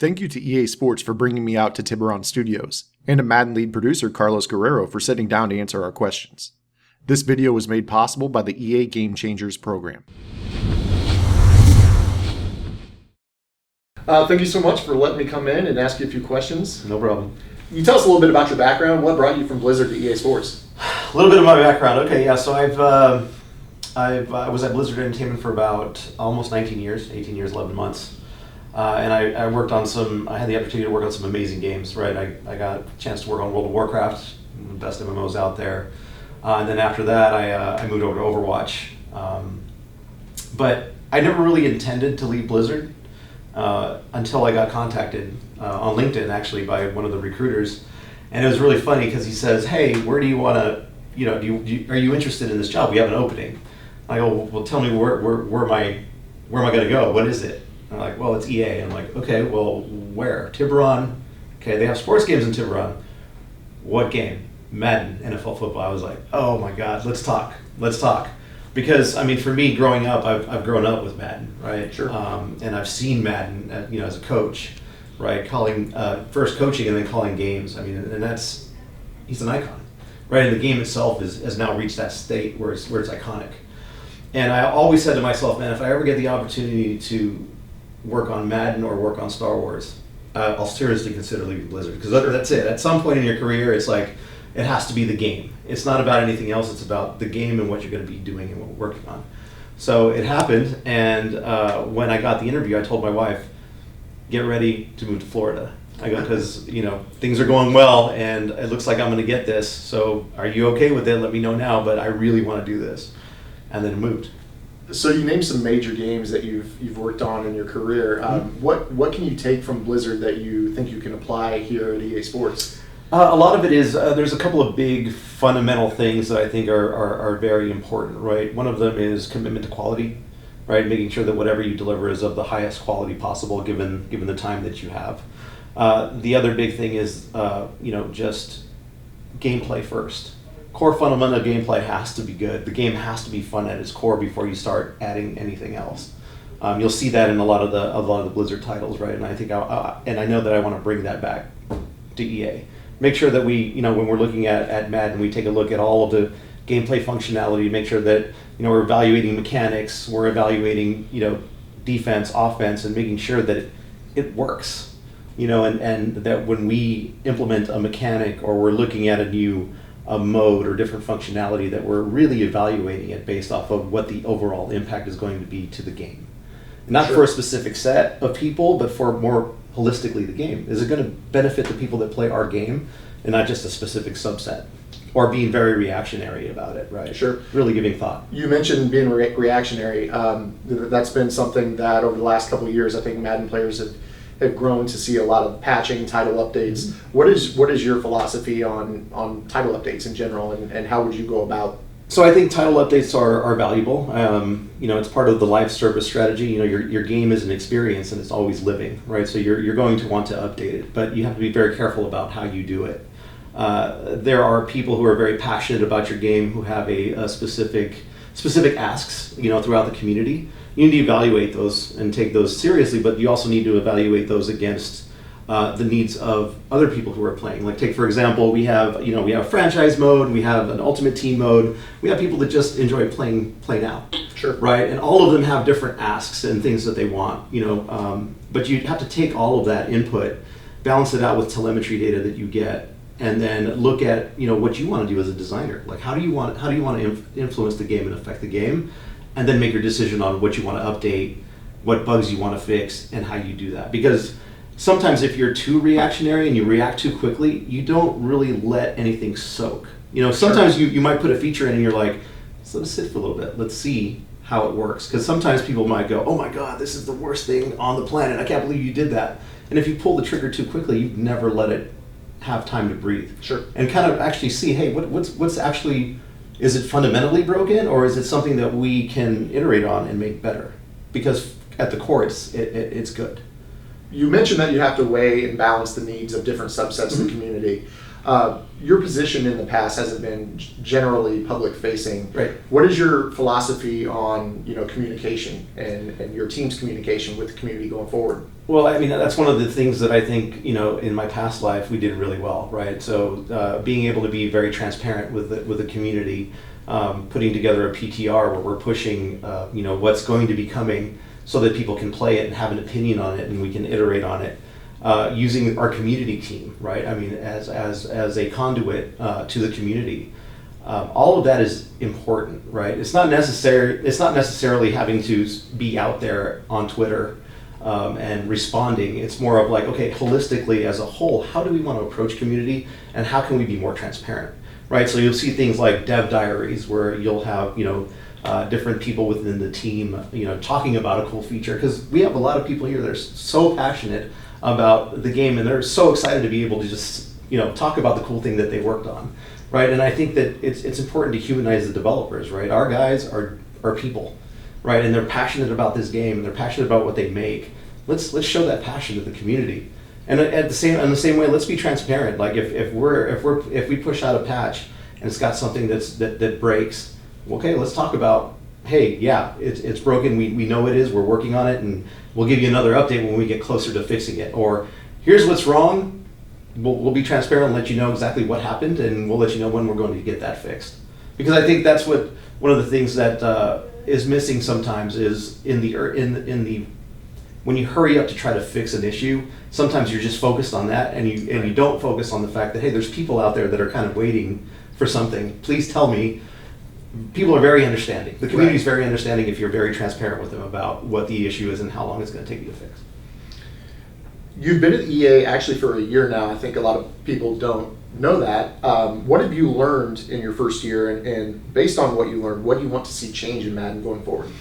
Thank you to EA Sports for bringing me out to Tiburon Studios, and to Madden lead producer Carlos Guerrero for sitting down to answer our questions. This video was made possible by the EA Game Changers program. Thank you so much for letting me come in and ask you a few questions. No problem. Can you tell us a little bit about your background? What brought you from Blizzard to EA Sports? A little bit of my background. Okay, yeah. So I was at Blizzard Entertainment for about almost 19 years, 18 years, 11 months. And I worked on I had the opportunity to work on some amazing games, right? I got a chance to work on World of Warcraft, the best MMOs out there. And then after that, I moved over to Overwatch. But I never really intended to leave Blizzard until I got contacted on LinkedIn, actually, by one of the recruiters. And it was really funny because he says, "Hey, where do you want to, are you interested in this job? We have an opening." I go, "Well, tell me where am I going to go? What is it?" And I'm like, "Well, it's EA." I'm like, "Okay, well, where? Tiburon." Okay, they have sports games in Tiburon. What game? Madden NFL Football. I was like, "Oh my God, let's talk. Because I mean, for me, growing up, I've grown up with Madden, right? Sure. And I've seen Madden, as a coach, right? First coaching and then calling games. I mean, and he's an icon, right? And the game itself has now reached that state where it's iconic. And I always said to myself, man, if I ever get the opportunity to work on Madden or work on Star Wars, I'll seriously consider leaving Blizzard, because that's it. At some point in your career, it's like, it has to be the game. It's not about anything else. It's about the game and what you're going to be doing and what we're working on. So it happened, and when I got the interview, I told my wife, get ready to move to Florida. I go, because things are going well, and it looks like I'm going to get this. So are you okay with it? Let me know now, but I really want to do this. And then moved. So you named some major games that you've worked on in your career. What can you take from Blizzard that you think you can apply here at EA Sports? A lot of it is, there's a couple of big fundamental things that I think are very important, right? One of them is commitment to quality, right? Making sure that whatever you deliver is of the highest quality possible given the time that you have. The other big thing is, just gameplay first. Core fundamental gameplay has to be good. The game has to be fun at its core before you start adding anything else. You'll see that in a lot of the Blizzard titles, right? And I think I know that I want to bring that back to EA. Make sure that we, when we're looking at Madden, we take a look at all of the gameplay functionality, make sure that, we're evaluating mechanics, we're evaluating, defense, offense, and making sure that it works, and that when we implement a mechanic or we're looking at a mode or different functionality, that we're really evaluating it based off of what the overall impact is going to be to the game. Not Sure. For a specific set of people, but for more holistically the game. Is it going to benefit the people that play our game and not just a specific subset? Or being very reactionary about it, right? Sure. Really giving thought. You mentioned being reactionary. That's been something that over the last couple of years, I think Madden players have grown to see a lot of patching, title updates. Mm-hmm. What is your philosophy on title updates in general, and how would you go about? So I think title updates are valuable. It's part of the live service strategy. Your game is an experience and it's always living, right? So you're going to want to update it, but you have to be very careful about how you do it. There are people who are very passionate about your game who have a specific asks, throughout the community. You need to evaluate those and take those seriously, but you also need to evaluate those against the needs of other people who are playing. Like, take for example, we have franchise mode, we have an ultimate team mode, we have people that just enjoy playing out. Sure. Right, and all of them have different asks and things that they want. But you have to take all of that input, balance it out with telemetry data that you get, and then look at what you want to do as a designer. Like, how do you want to influence the game and affect the game, and then make your decision on what you want to update, what bugs you want to fix, and how you do that. Because sometimes if you're too reactionary and you react too quickly, you don't really let anything soak. Sometimes Sure. you might put a feature in and you're like, so let's sit for a little bit, let's see how it works. Because sometimes people might go, oh my God, this is the worst thing on the planet, I can't believe you did that. And if you pull the trigger too quickly, you've never let it have time to breathe. Sure. And kind of actually see, hey, what's actually, is it fundamentally broken, or is it something that we can iterate on and make better? Because at the core, it's good. You mentioned that you have to weigh and balance the needs of different subsets of the community. Your position in the past hasn't been generally public facing. Right. What is your philosophy on communication and your team's communication with the community going forward? Well, I mean, that's one of the things that I think, in my past life we did really well, right? So being able to be very transparent with the community, putting together a PTR where we're pushing, what's going to be coming so that people can play it and have an opinion on it and we can iterate on it. Using our community team, right? I mean, as a conduit to the community. All of that is important, right? It's not necessarily having to be out there on Twitter and responding. It's more of like, okay, holistically as a whole, how do we want to approach community and how can we be more transparent, right? So you'll see things like dev diaries where you'll have, different people within the team, talking about a cool feature, because we have a lot of people here that are so passionate about the game and they're so excited to be able to just, talk about the cool thing that they worked on, right? And I think that it's important to humanize the developers, right? Our guys are people, right? And they're passionate about this game and they're passionate about what they make. Let's show that passion to the community. And in the same way, let's be transparent. Like if we push out a patch and it's got something that breaks, okay, let's talk about, hey, yeah, it's broken. We know it is. We're working on it, and we'll give you another update when we get closer to fixing it. Or here's what's wrong. We'll be transparent and let you know exactly what happened, and we'll let you know when we're going to get that fixed. Because I think that's what one of the things that is missing sometimes is in the when you hurry up to try to fix an issue, sometimes you're just focused on that, and you don't focus on the fact that, hey, there's people out there that are kind of waiting for something. Please tell me. People are very understanding. The community is very understanding if you're very transparent with them about what the issue is and how long it's going to take you to fix. You've been at EA actually for a year now. I think a lot of people don't know that. What have you learned in your first year? And based on what you learned, what do you want to see change in Madden going forward?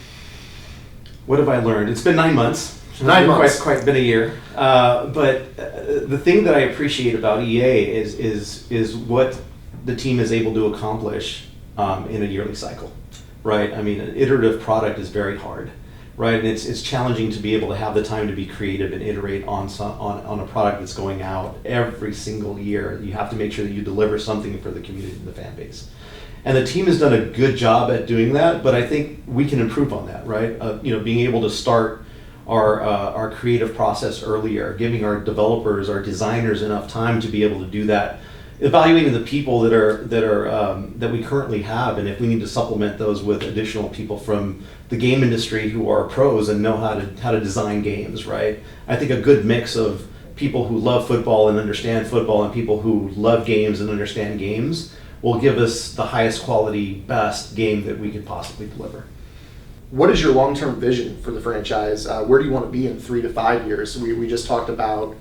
What have I learned? It's been 9 months. 9 months. Quite been a year. But the thing that I appreciate about EA is what the team is able to accomplish in a yearly cycle, right? I mean, an iterative product is very hard, right? And it's challenging to be able to have the time to be creative and iterate on a product that's going out every single year. You have to make sure that you deliver something for the community and the fan base. And the team has done a good job at doing that, but I think we can improve on that, right? Being able to start our creative process earlier, giving our developers, our designers enough time to be able to do that. Evaluating the people that we currently have, and if we need to supplement those with additional people from the game industry who are pros and know how to design games, right? I think a good mix of people who love football and understand football and people who love games and understand games will give us the highest quality, best game that we could possibly deliver. What is your long-term vision for the franchise? Where do you want to be in 3 to 5 years? We just talked about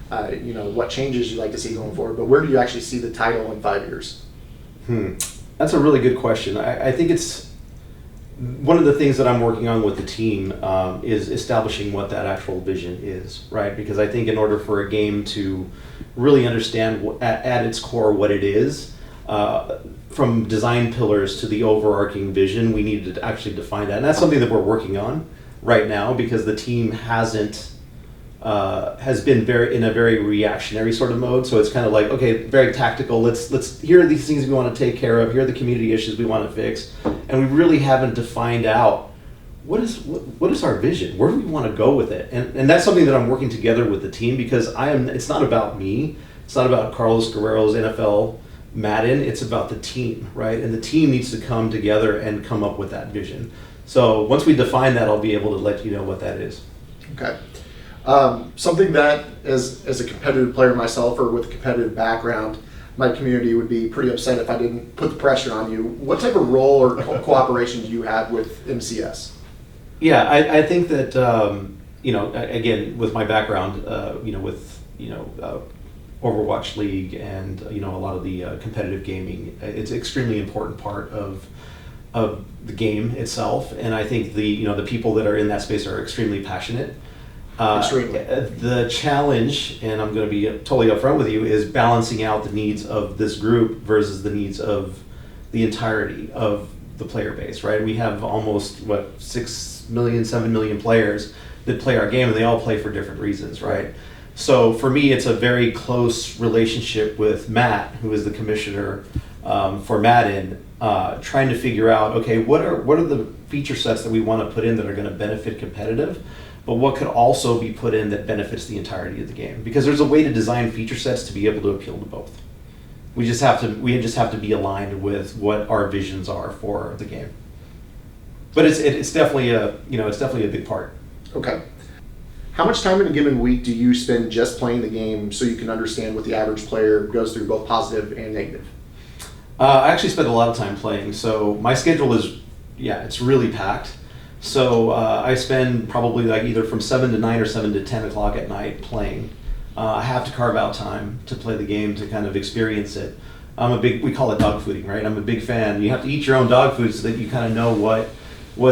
what changes you'd like to see going forward, but where do you actually see the title in 5 years? That's a really good question. I think it's one of the things that I'm working on with the team is establishing what that actual vision is, right? Because I think in order for a game to really understand at its core what it is, from design pillars to the overarching vision, we need to actually define that. And that's something that we're working on right now because the team has been in a very reactionary sort of mode. So it's kind of like, okay, very tactical. Let's here are these things we want to take care of. Here are the community issues we want to fix, and we really haven't defined out what is our vision. Where do we want to go with it? And that's something that I'm working together with the team because it's not about me. It's not about Carlos Guerrero's NFL Madden. It's about the team, right? And the team needs to come together and come up with that vision. So once we define that, I'll be able to let you know what that is. Okay. Something that, as a competitive player myself or with a competitive background, my community would be pretty upset if I didn't put the pressure on you. What type of role or cooperation do you have with MCS? Yeah, I think that, again, with my background, with Overwatch League and, a lot of the competitive gaming, it's an extremely important part of the game itself. And I think the people that are in that space are extremely passionate. The challenge, and I'm going to be totally upfront with you, is balancing out the needs of this group versus the needs of the entirety of the player base, right? We have almost, 6 million, 7 million players that play our game, and they all play for different reasons, right? So for me, it's a very close relationship with Matt, who is the commissioner for Madden, trying to figure out, okay, what are the feature sets that we want to put in that are going to benefit competitive, but what could also be put in that benefits the entirety of the game? Because there's a way to design feature sets to be able to appeal to both. We just have to be aligned with what our visions are for the game. But it's definitely a big part. Okay. How much time in a given week do you spend just playing the game so you can understand what the average player goes through, both positive and negative? I actually spend a lot of time playing. So my schedule is, it's really packed. So I spend probably like either from 7 to 9 or 7 to 10 o'clock at night playing. I have to carve out time to play the game to kind of experience it. We call it dog fooding, right? I'm a big fan. You have to eat your own dog food so that you kind of know what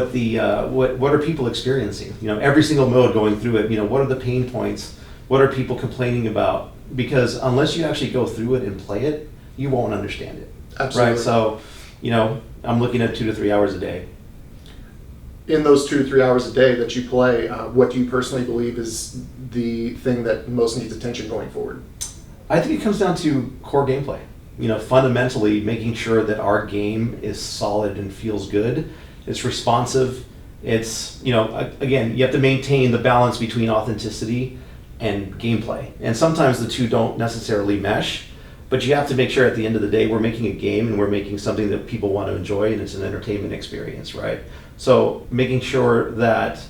are people experiencing. Every single mode going through it. What are the pain points? What are people complaining about? Because unless you actually go through it and play it, you won't understand it. Absolutely. Right. So, I'm looking at 2 to 3 hours a day. In those 2 to 3 hours a day that you play, what do you personally believe is the thing that most needs attention going forward? I think it comes down to core gameplay. Fundamentally making sure that our game is solid and feels good. It's responsive. It's, again, you have to maintain the balance between authenticity and gameplay. And sometimes the two don't necessarily mesh, but you have to make sure at the end of the day we're making a game and we're making something that people want to enjoy and it's an entertainment experience, right? So making sure that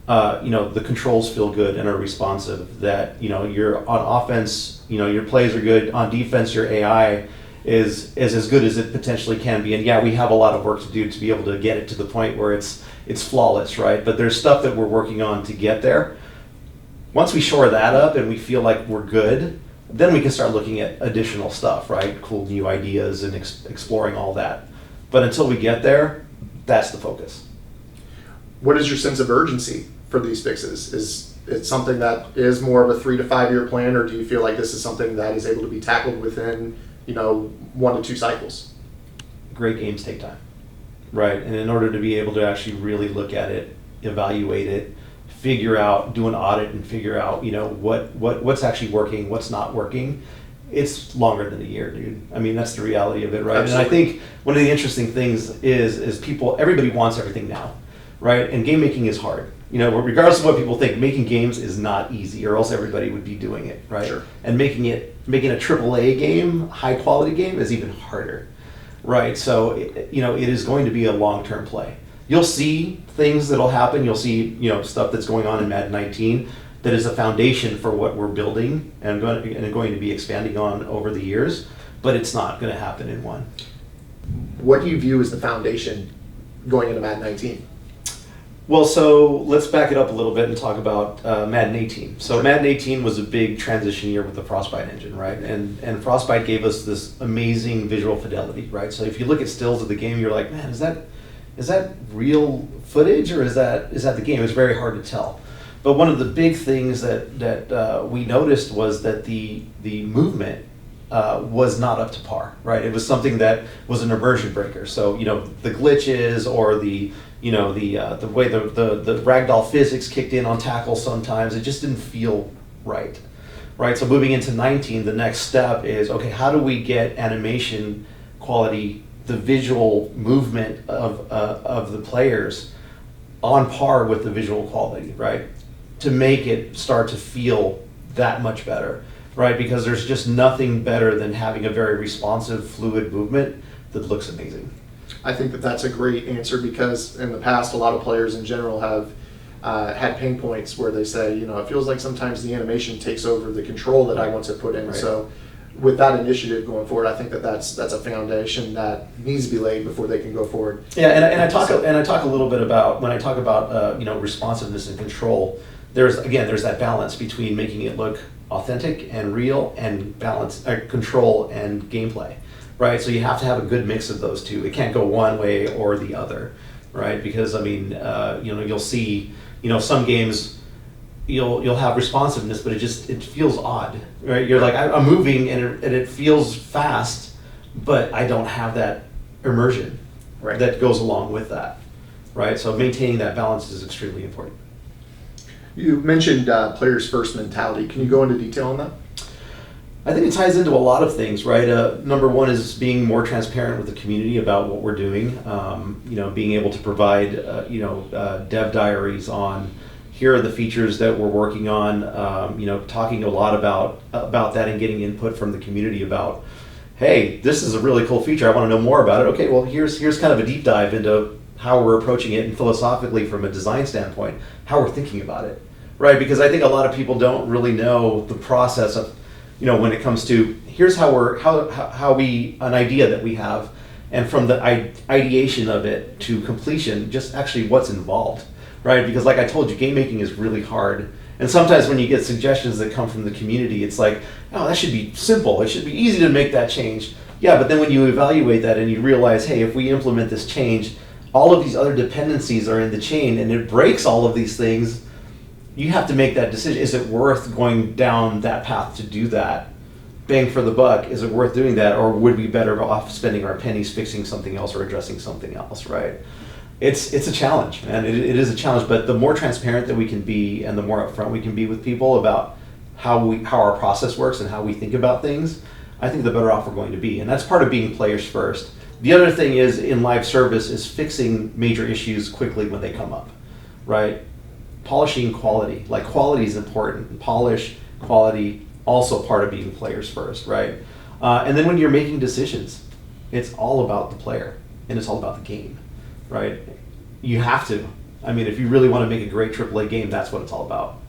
the controls feel good and are responsive, that you're on offense, your plays are good, on defense your AI is as good as it potentially can be. And we have a lot of work to do to be able to get it to the point where it's flawless, right? But there's stuff that we're working on to get there. Once we shore that up and we feel like we're good, then we can start looking at additional stuff, right? Cool new ideas and exploring all that. But until we get there, that's the focus. What is your sense of urgency for these fixes? Is it something that is more of a 3 to 5 year plan, or do you feel like this is something that is able to be tackled within 1 to 2 cycles? Great games take time, right? And in order to be able to actually really look at it, evaluate it, figure out, do an audit and figure out, what's actually working, what's not working, it's longer than a year, dude. I mean, that's the reality of it, right? Absolutely. And I think one of the interesting things is everybody wants everything now, right? And game making is hard. Regardless of what people think, making games is not easy, or else everybody would be doing it, right? Sure. And making a AAA game, high quality game, is even harder, right? So, it is going to be a long-term play. You'll see things that'll happen. You'll see, stuff that's going on in Madden 19 that is a foundation for what we're building and going to be expanding on over the years, but it's not going to happen in one. What do you view as the foundation going into Madden 19? Well, so let's back it up a little bit and talk about Madden 18. So Madden 18 was a big transition year with the Frostbite engine, right? And Frostbite gave us this amazing visual fidelity, right? So if you look at stills of the game, you're like, man, is that real footage or is that the game? It's very hard to tell. But one of the big things that we noticed was that the movement was not up to par, right? It was something that was an immersion breaker. So the glitches or the way the ragdoll physics kicked in on tackles sometimes, it just didn't feel right. So moving into 19, the next step is, okay, how do we get animation quality, the visual movement of the players on par with the visual quality, right? To make it start to feel that much better, right? Because there's just nothing better than having a very responsive, fluid movement that looks amazing. I think that that's a great answer, because in the past, a lot of players in general have had pain points where they say, it feels like sometimes the animation takes over the control that I want to put in. Right. So with that initiative going forward, I think that that's a foundation that needs to be laid before they can go forward. Yeah, and I talk a little bit about, when I talk about responsiveness and control, there's that balance between making it look authentic and real and balance, control and gameplay, right? So you have to have a good mix of those two. It can't go one way or the other, right? Because you'll see, some games you'll have responsiveness, but it feels odd, right? You're like, I'm moving and it feels fast, but I don't have that immersion, right, that goes along with that, right? So maintaining that balance is extremely important. You mentioned players first mentality. Can you go into detail on that? I think it ties into a lot of things, right? Number one is being more transparent with the community about what we're doing. Being able to provide, dev diaries on here are the features that we're working on. Talking a lot about that and getting input from the community about, hey, this is a really cool feature. I want to know more about it. Okay, well, here's kind of a deep dive into how we're approaching it and philosophically from a design standpoint, how we're thinking about it, right? Because I think a lot of people don't really know the process of, when it comes to here's how an idea that we have, and from the ideation of it to completion, just actually what's involved, right? Because like I told you, game making is really hard. And sometimes when you get suggestions that come from the community, it's like, oh, that should be simple. It should be easy to make that change. Yeah, but then when you evaluate that and you realize, hey, if we implement this change, all of these other dependencies are in the chain and it breaks all of these things, you have to make that decision. Is it worth going down that path to do that? Bang for the buck, is it worth doing that? Or would we be better off spending our pennies fixing something else or addressing something else, right? It's a challenge, and it is a challenge, but the more transparent that we can be and the more upfront we can be with people about how our process works and how we think about things, I think the better off we're going to be. And that's part of being players first. The other thing is in live service is fixing major issues quickly when they come up, right? Polishing quality. Like quality is important. Polish, quality, also part of being players first, right? And then when you're making decisions, it's all about the player and it's all about the game, right? You have to. I mean, if you really want to make a great AAA game, that's what it's all about.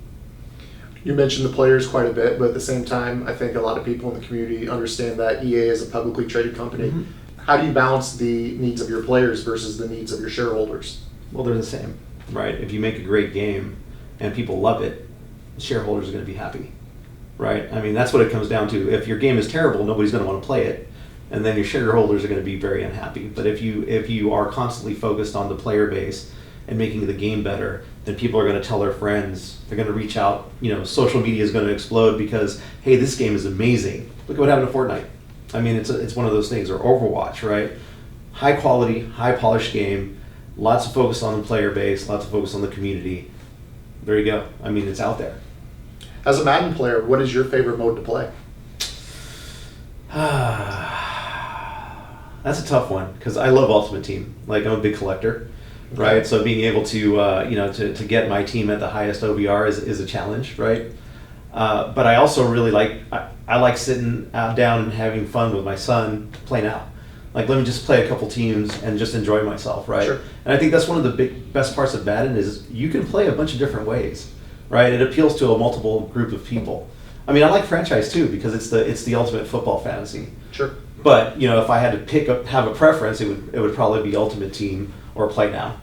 You mentioned the players quite a bit, but at the same time, I think a lot of people in the community understand that EA is a publicly traded company. Mm-hmm. How do you balance the needs of your players versus the needs of your shareholders? Well, they're the same, right? If you make a great game and people love it, the shareholders are going to be happy, right? I mean, that's what it comes down to. If your game is terrible, nobody's going to want to play it, and then your shareholders are going to be very unhappy. But if you are constantly focused on the player base and making the game better, then people are going to tell their friends. They're going to reach out. Social media is going to explode because, hey, this game is amazing. Look at what happened to Fortnite. I mean, it's one of those things, or Overwatch, right? High quality, high polished game, lots of focus on the player base, lots of focus on the community. There you go. I mean, it's out there. As a Madden player, what is your favorite mode to play? That's a tough one because I love Ultimate Team. Like, I'm a big collector, right? So being able to to get my team at the highest OBR is a challenge, right? But I also really I like sitting down and having fun with my son, play now. Like, let me just play a couple teams and just enjoy myself, right? Sure. And I think that's one of the best parts of Madden is you can play a bunch of different ways, right? It appeals to a multiple group of people. I mean, I like franchise too because it's the ultimate football fantasy. Sure. But if I had to have a preference, it would probably be Ultimate Team or Play Now.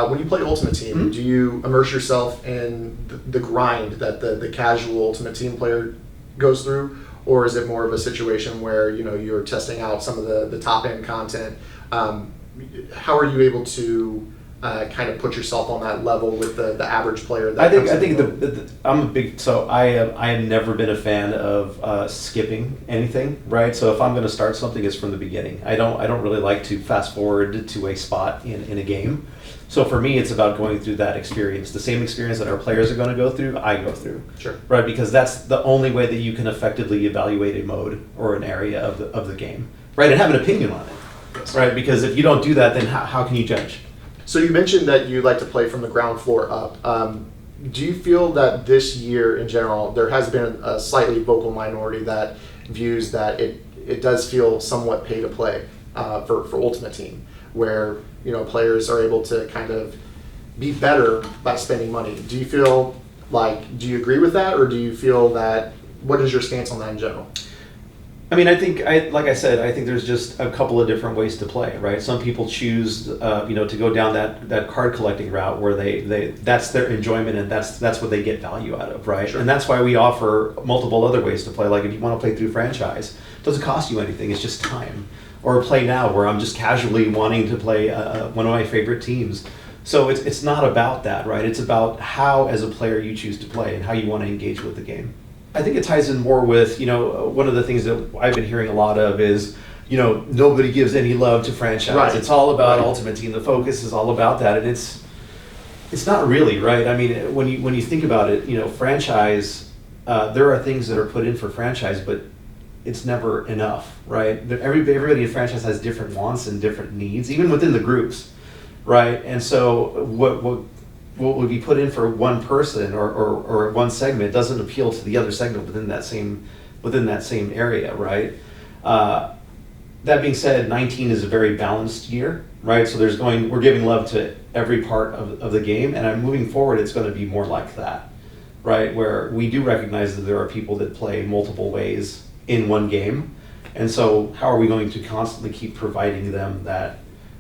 When you play Ultimate Team, mm-hmm. do you immerse yourself in the grind that the casual Ultimate Team player goes through, or is it more of a situation where you're testing out some of the top end content? How are you able to kind of put yourself on that level with the average player? I think I'm a big I have never been a fan of skipping anything, right? So if I'm going to start something, it's from the beginning. I don't really like to fast forward to a spot in a game. So for me, it's about going through that experience, the same experience that our players are going to go through, I go through. Sure. Right, because that's the only way that you can effectively evaluate a mode or an area of the game, right, and have an opinion on it, yes. Right? Because if you don't do that, then how can you judge? So you mentioned that you like to play from the ground floor up. Do you feel that this year in general, there has been a slightly vocal minority that views that it does feel somewhat pay to play for Ultimate Team, where players are able to kind of be better by spending money? Do you agree with that, or do you feel that, what is your stance on that in general? I mean, I think there's just a couple of different ways to play, right? Some people choose, to go down that card collecting route where they that's their enjoyment and that's what they get value out of, right? Sure. And that's why we offer multiple other ways to play. Like if you want to play through franchise, it doesn't cost you anything. It's just time. Or Play Now, where I'm just casually wanting to play one of my favorite teams. So it's not about that, right? It's about how, as a player, you choose to play and how you want to engage with the game. I think it ties in more with, one of the things that I've been hearing a lot of is, nobody gives any love to franchise. Right. It's all about Ultimate Team. The focus is all about that. And It's not really, right? I mean, when you think about it, franchise, there are things that are put in for franchise, but it's never enough, right? Everybody in franchise has different wants and different needs, even within the groups, right? And so what would be put in for one person or one segment doesn't appeal to the other segment within that same area, right? That being said, 19 is a very balanced year, right? So we're giving love to every part of the game, and moving forward, it's going to be more like that, right? Where we do recognize that there are people that play multiple ways in one game, and so how are we going to constantly keep providing them that,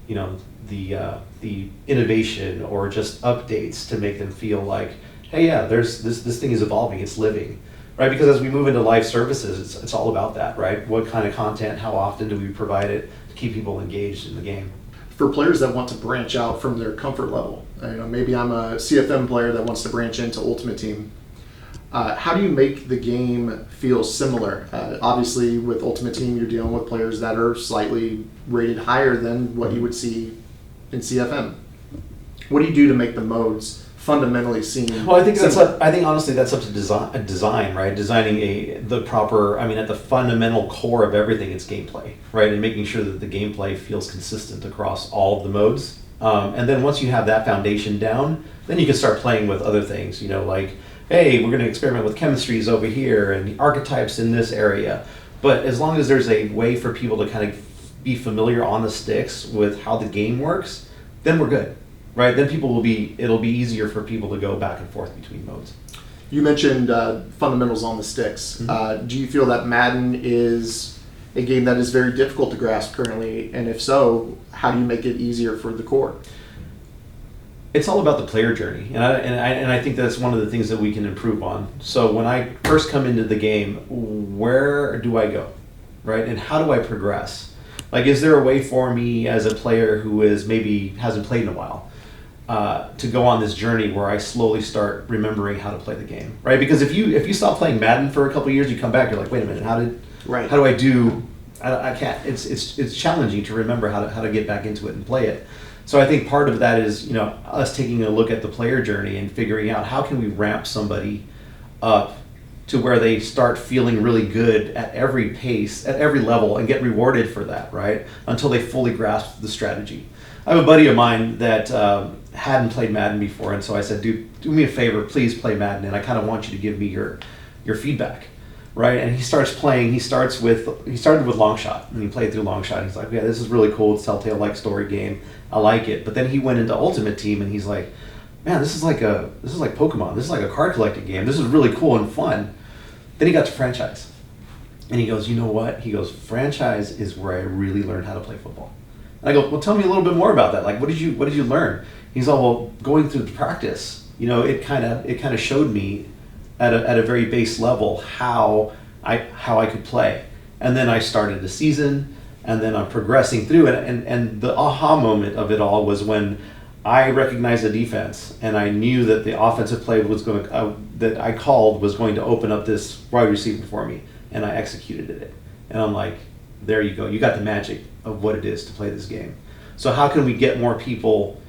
the innovation or just updates to make them feel like, hey, yeah, there's this thing is evolving, it's living. Right, because as we move into live services, it's all about that, right? What kind of content, how often do we provide it to keep people engaged in the game? For players that want to branch out from their comfort level, maybe I'm a CFM player that wants to branch into Ultimate Team. How do you make the game feel similar? Obviously, with Ultimate Team, you're dealing with players that are slightly rated higher than what you would see in CFM. What do you do to make the modes fundamentally seem? Well, I think honestly that's up to design, right? Designing the proper. I mean, at the fundamental core of everything, it's gameplay, right? And making sure that the gameplay feels consistent across all of the modes. And then once you have that foundation down, then you can start playing with other things. Like, hey, we're going to experiment with chemistries over here and archetypes in this area. But as long as there's a way for people to kind of be familiar on the sticks with how the game works, then we're good. Right, then it'll be easier for people to go back and forth between modes. You mentioned fundamentals on the sticks. Mm-hmm. Do you feel that Madden is a game that is very difficult to grasp currently? And if so, how do you make it easier for the core? It's all about the player journey, and I think that's one of the things that we can improve on. So when I first come into the game, where do I go, right? And how do I progress? Like, is there a way for me as a player who maybe hasn't played in a while? To go on this journey where I slowly start remembering how to play the game, right? Because if you stop playing Madden for a couple of years, you come back, you're like, wait a minute, how do I do? I can't. It's challenging to remember how to get back into it and play it. So I think part of that is us taking a look at the player journey and figuring out how can we ramp somebody up to where they start feeling really good at every pace, at every level, and get rewarded for that, right? Until they fully grasp the strategy. I have a buddy of mine that hadn't played Madden before, and so I said, do me a favor, please play Madden, and I kind of want you to give me your feedback, right? And he starts playing. He started with Longshot, and he played through Longshot. He's like, yeah, this is really cool. It's Telltale-like story game. I like it. But then he went into Ultimate Team, and he's like, man, this is like Pokemon. This is like a card collecting game. This is really cool and fun. Then he got to franchise, and he goes, you know what? He goes, franchise is where I really learned how to play football. And I go, well, tell me a little bit more about that. Like, what did you learn? He's all, well, going through the practice, it kind of showed me at a very base level how I could play. And then I started the season, and then I'm progressing through it. And the aha moment of it all was when I recognized the defense, and I knew that the offensive play that I called was going to open up this wide receiver for me, and I executed it. And I'm like, there you go. You got the magic of what it is to play this game. So how can we get more people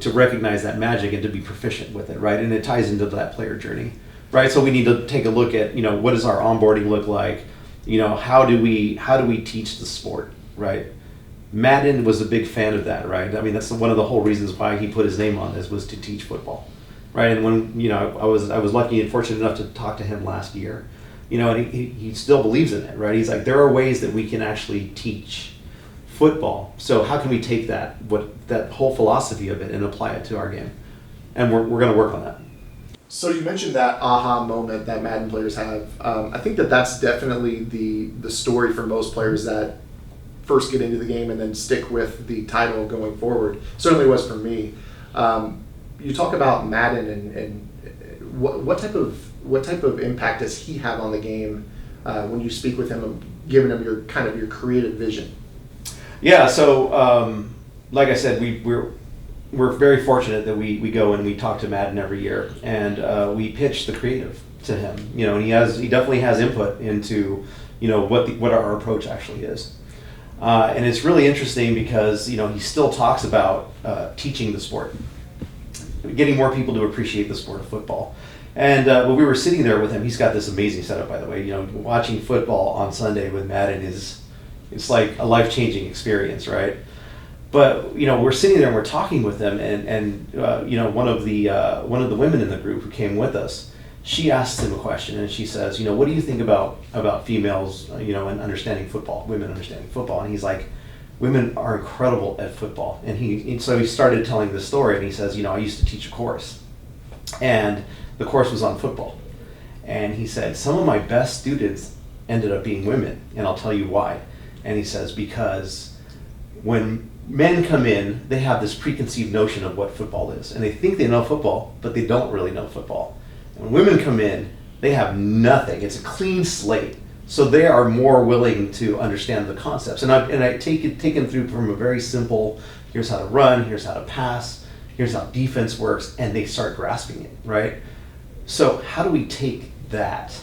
to recognize that magic and to be proficient with it, right? And it ties into that player journey, right? So we need to take a look at, what does our onboarding look like? How do we teach the sport, right? Madden was a big fan of that, right? I mean, that's one of the whole reasons why he put his name on this, was to teach football, right? And when I was lucky and fortunate enough to talk to him last year, and he still believes in it, right? He's like, there are ways that we can actually teach football. So how can we take that whole philosophy of it and apply it to our game? And we're going to work on that. So you mentioned that aha moment that Madden players have. I think that's definitely the story for most players that first get into the game and then stick with the title going forward. Certainly was for me. You talk about Madden and what type of impact does he have on the game when you speak with him, giving him your creative vision? Yeah. So like I said, we're very fortunate that we go and we talk to Madden every year, and we pitch the creative to him. And he definitely has input into what our approach actually is. And it's really interesting because he still talks about teaching the sport. getting more people to appreciate the sport of football. And when we were sitting there with him, he's got this amazing setup, by the way. Watching football on Sunday with Madden it's like a life-changing experience, right? But we're sitting there and we're talking with him, and one of the women in the group who came with us, she asked him a question, and she says, what do you think about females, and understanding football, women understanding football? And he's like, women are incredible at football. And so he started telling this story, and he says, I used to teach a course, and the course was on football. And he said, some of my best students ended up being women, and I'll tell you why. And he says, because when men come in, they have this preconceived notion of what football is, and they think they know football, but they don't really know football. And when women come in, they have nothing. It's a clean slate. So they are more willing to understand the concepts. And I take them through from a very simple, here's how to run, here's how to pass, here's how defense works, and they start grasping it, right? So how do we take that,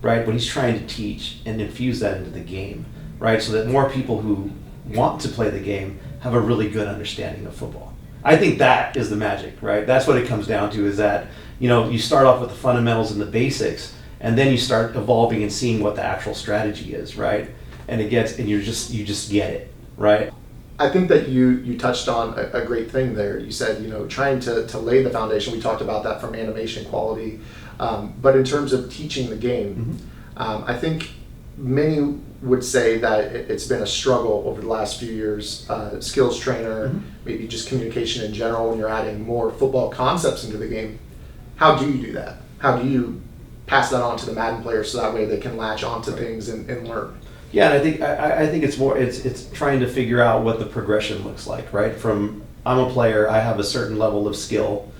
right, what he's trying to teach, and infuse that into the game, right? So that more people who want to play the game have a really good understanding of football. I think that is the magic, right? That's what it comes down to, is that, you start off with the fundamentals and the basics, and then you start evolving and seeing what the actual strategy is, right? And you just get it, right? I think that you touched on a great thing there. You said, trying to lay the foundation. We talked about that from animation quality. But in terms of teaching the game, I think many would say that it's been a struggle over the last few years. Skills trainer, maybe just communication in general, when you're adding more football concepts into the game. How do you do that? How do you pass that on to the Madden players so that way they can latch onto things and learn? Yeah, and I think it's more it's trying to figure out what the progression looks like, right? From I'm a player, I have a certain level of skill,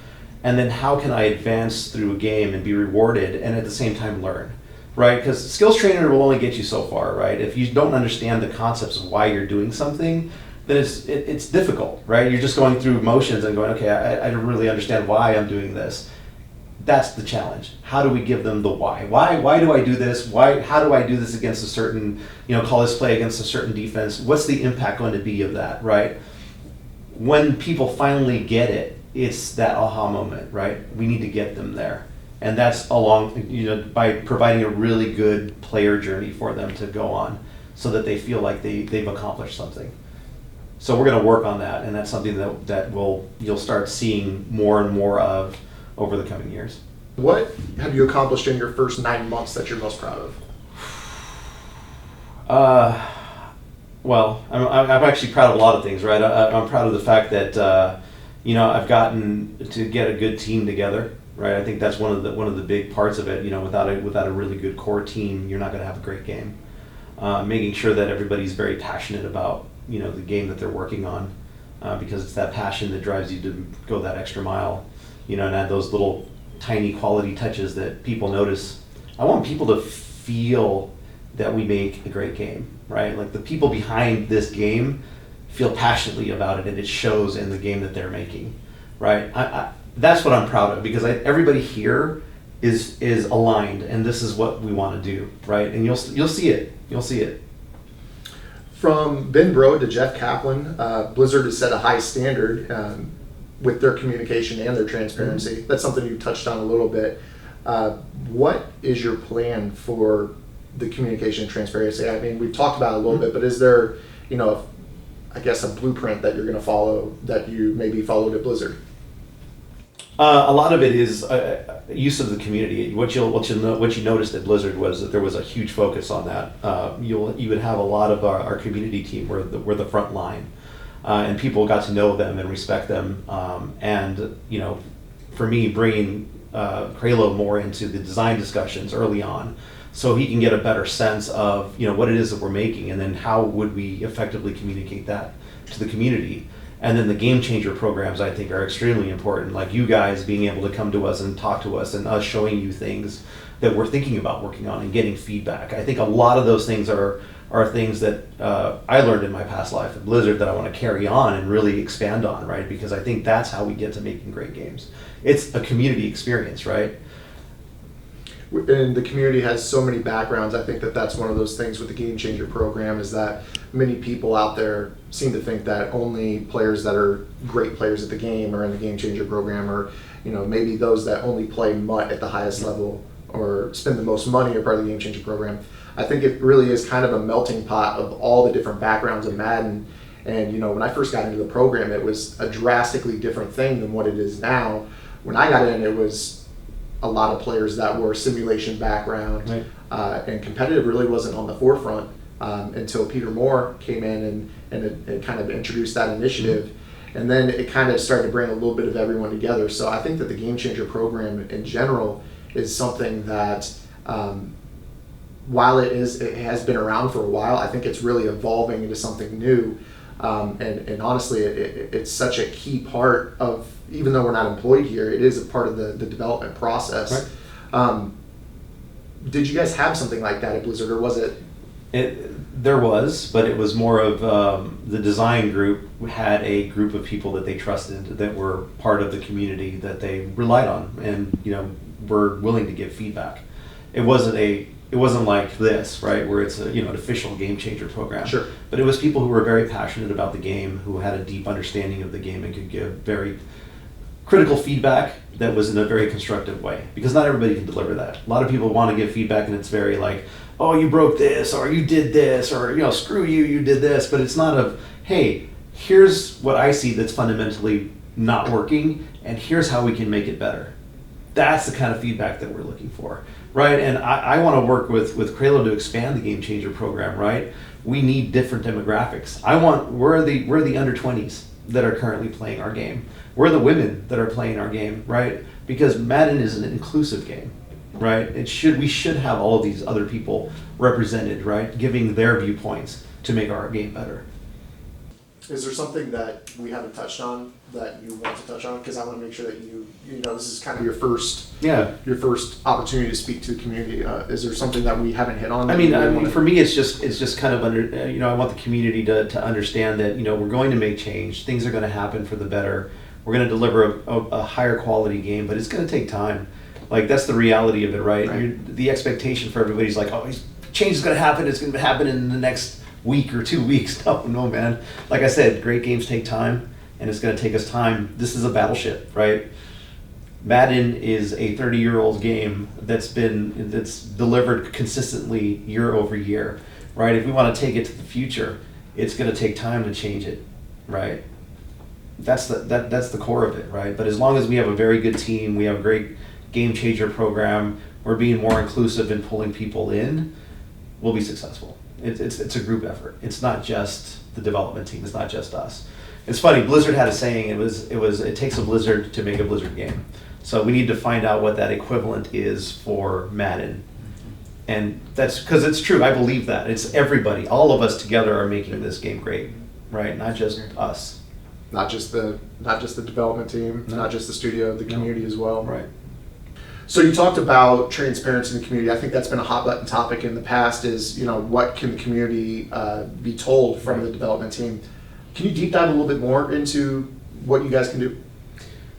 and then how can I advance through a game and be rewarded and at the same time learn, right? Because skills trainer will only get you so far, right? If you don't understand the concepts of why you're doing something, then it's difficult, right? You're just going through motions and going, okay, I don't really understand why I'm doing this. That's the challenge. How do we give them the why? Why do I do this? How do I do this against a certain, call this play against a certain defense? What's the impact going to be of that, right? When people finally get it, it's that aha moment, right? We need to get them there. And that's by providing a really good player journey for them to go on so that they feel like they've accomplished something. So we're going to work on that, and that's something that you'll start seeing more and more of over the coming years. What have you accomplished in your first 9 months that you're most proud of? Well, I'm actually proud of a lot of things, right? I'm proud of the fact that I've gotten to get a good team together, right? I think that's one of the big parts of it. Without a really good core team, you're not going to have a great game. Making sure that everybody's very passionate about the game that they're working on, because it's that passion that drives you to go that extra mile. And add those little tiny quality touches that people notice. I want people to feel that we make a great game, right? Like the people behind this game feel passionately about it, and it shows in the game that they're making, right? That's what I'm proud of, because everybody here is aligned, and this is what we want to do, right? And you'll see it. You'll see it. From Ben Bro to Jeff Kaplan, Blizzard has set a high standard with their communication and their transparency. That's something you touched on a little bit. What is your plan for the communication and transparency? I mean, we've talked about it a little bit, but is there, I guess, a blueprint that you're going to follow that you maybe followed at Blizzard? A lot of it is use of the community. What you noticed at Blizzard was that there was a huge focus on that. You would have a lot of our community team were the front line. And people got to know them and respect them. And for me, bringing Cralo more into the design discussions early on, so he can get a better sense of what it is that we're making, and then how would we effectively communicate that to the community. And then the game changer programs, I think, are extremely important. Like you guys being able to come to us and talk to us, and us showing you things that we're thinking about working on and getting feedback. I think a lot of those things are things that I learned in my past life at Blizzard that I want to carry on and really expand on, right? Because I think that's how we get to making great games. It's a community experience, right? and the community has so many backgrounds. I think that that's one of those things with the Game Changer program, is that many people out there seem to think that only players that are great players at the game are in the Game Changer program, or maybe those that only play MUT at the highest level or spend the most money are part of the Game Changer program. I think it really is kind of a melting pot of all the different backgrounds of Madden. And when I first got into the program, it was a drastically different thing than what it is now. When I got in, it was a lot of players that were simulation background, right. And competitive really wasn't on the forefront until Peter Moore came in and it kind of introduced that initiative. Mm-hmm. And then it kind of started to bring a little bit of everyone together. So I think that the Game Changer program in general is something that, while it has been around for a while, I think it's really evolving into something new. And honestly, it's such a key part of, even though we're not employed here, it is a part of the development process. Right. Did you guys have something like that at Blizzard, or was it? There was, but it was more of the design group had a group of people that they trusted, that were part of the community that they relied on, and were willing to give feedback. It wasn't like this, right, where it's an official Game Changer program. Sure. But it was people who were very passionate about the game, who had a deep understanding of the game and could give very critical feedback that was in a very constructive way. Because not everybody can deliver that. A lot of people want to give feedback and it's very like, oh, you broke this, or you did this, or screw you, you did this. But it's not of, hey, here's what I see that's fundamentally not working, and here's how we can make it better. That's the kind of feedback that we're looking for, right? And I want to work with Cralo to expand the Game Changer program, right? We need different demographics. We're the under 20s that are currently playing our game. We're the women that are playing our game, right? Because Madden is an inclusive game, right? We should have all of these other people represented, right? Giving their viewpoints to make our game better. Is there something that we haven't touched on that you want to touch on? Because I want to make sure that this is kind of your first opportunity to speak to the community. Is there something that we haven't hit on? I mean, for me, it's just kind of I want the community to understand that we're going to make change. Things are going to happen for the better. We're going to deliver a higher quality game, but it's going to take time. Like, that's the reality of it, right? The expectation for everybody's like, oh, change is going to happen. It's going to happen in the next week or 2 weeks. No, man. Like I said, great games take time, and it's going to take us time. This is a battleship, right? Madden is a 30-year-old game that's delivered consistently year over year, right? If we want to take it to the future, it's going to take time to change it, right? That's the core of it, right? But as long as we have a very good team, we have a great Game Changer program, we're being more inclusive in pulling people in, we'll be successful. It's a group effort. It's not just the development team. It's not just us. It's funny. Blizzard had a saying. It takes a Blizzard to make a Blizzard game. So we need to find out what that equivalent is for Madden. And that's because it's true. I believe that it's everybody. All of us together are making this game great, right? Not just us. Not just the development team. No. Not just the studio. The community as well. Right. So you talked about transparency in the community. I think that's been a hot button topic in the past, is what can the community be told from the development team. Can you deep dive a little bit more into what you guys can do?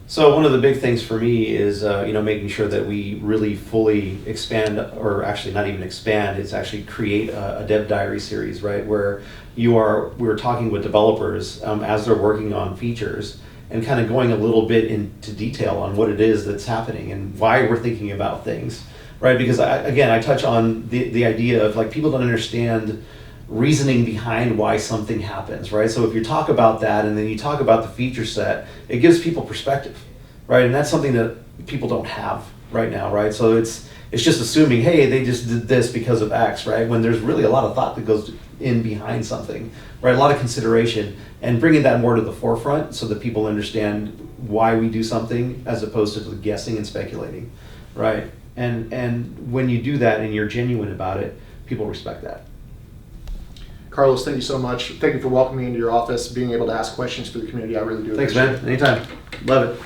So one of the big things for me is making sure that we really fully expand, or actually not even expand, it's actually create a dev diary series, right? Where we're talking with developers as they're working on features, and kind of going a little bit into detail on what it is that's happening and why we're thinking about things, right? Because I touch on the idea of, like, people don't understand reasoning behind why something happens, right? So if you talk about that and then you talk about the feature set, it gives people perspective, right? And that's something that people don't have right now, right? So it's just assuming, hey, they just did this because of X, right? When there's really a lot of thought that goes in behind something, right? A lot of consideration, and bringing that more to the forefront so that people understand why we do something as opposed to guessing and speculating, right? And when you do that and you're genuine about it, people respect that. Carlos, thank you so much. Thank you for welcoming me into your office, being able to ask questions for the community. I really do appreciate it. Thanks, man. Anytime. Love it.